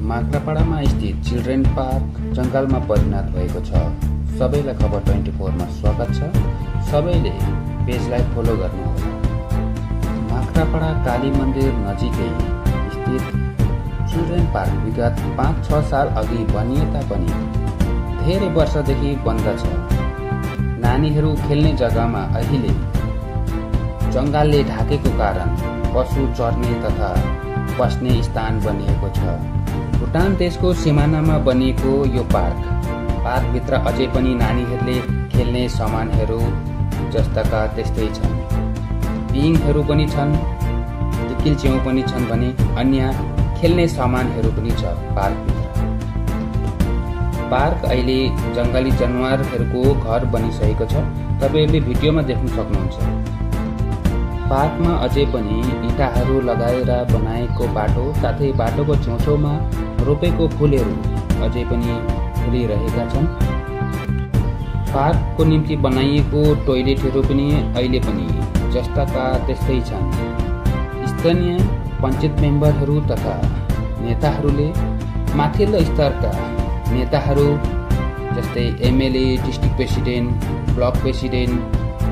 माक्रापाडामा स्थित children park जङ्गलमा परिणत भएको छ। सबैलाई खबर 24 मा स्वागत छ। सबैले पेजलाई फलो गर्नुहोला। माक्रापाडा काली मन्दिर नजिकै स्थित चिल्ड्रेन पार्क विगत 5-6 साल अघि बनिए तापनि धेरै वर्षदेखि बन्द छ। नानीहरू खेल्ने जग्गामा अहिले जङ्गलले ढाकेको कारण पशु चर्ने तथा बस्ने स्थान बनिएको छ। भुटान देशको सिमानामा बनिएको यो पार्कभित्र अझै पनि नानीहरूले खेल्ने सामानहरू जस्ताका त्यस्तै छन्। पिङहरू पनि छन्, टिकिलच्याउ पनि छन् भने अन्य खेल्ने सामानहरू पनि छ पार्कभित्र। पार्क अहिले जङ्गली जनावरहरूको घर बनिसकेको छ। तपाईहरूले भिडियोमा देख्न सक्नुहुन्छ। पार्कमा अझै पनि इँटाहरू लगाएर बनाएको बाटो साथै बाटोको छेउछेउमा रोपेको फुलहरू अझै पनि फुलिरहेका छन्। पार्कको निम्ति बनाइएको टोयलेटहरू पनि अहिले पनि जस्ताका त्यस्तै छन्। स्थानीय पञ्चायत मेम्बरहरू तथा नेताहरूले माथिल्लो स्तरका नेताहरू जस्तै MLA, district president, block president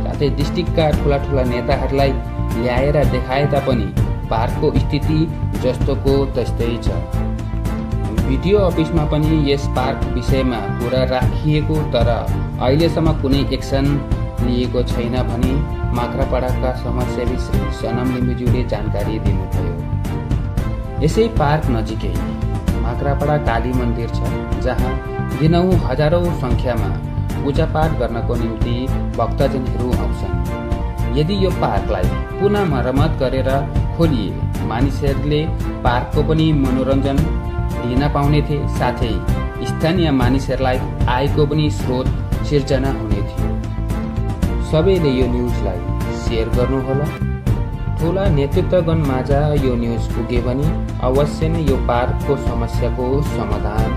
साथै डिस्ट्रिक्टका ठुला नेताहरूलाई ल्याएर देखाए तापनि पार्कको स्थिति जस्तोको त्यस्तै छ। भिडियो अफिसमा पनि यस पार्क विषयमा कुरा राखिएको तर अहिलेसम्म कुनै एक्सन लिएको छैन भनी माक्रापाडाका समाजसेवी श्री सनम लिम्बुज्यूले जानकारी दिनुभयो। यसै पार्क नजिकै माक्रापाडा काली मन्दिर छ, जहाँ दिनहुँ हजारौं संख्यामा पूजापाठ गर्नको निम्ति भक्तजनहरू आउँछन्। यदि यो पार्कलाई पुनः मर्मत गरेर खोलिए मानिसहरूले पार्कको पनि मनोरञ्जन लिन पाउने थिए, साथै स्थानीय मानिसहरूलाई आयको पनि स्रोत सिर्जना हुने थियो। सबैले यो न्युजलाई सेयर गर्नुहोला। ठुला नेतृत्वगण माझ यो न्युज पुग्यो भने अवश्य नै यो पार्कको समस्याको समाधान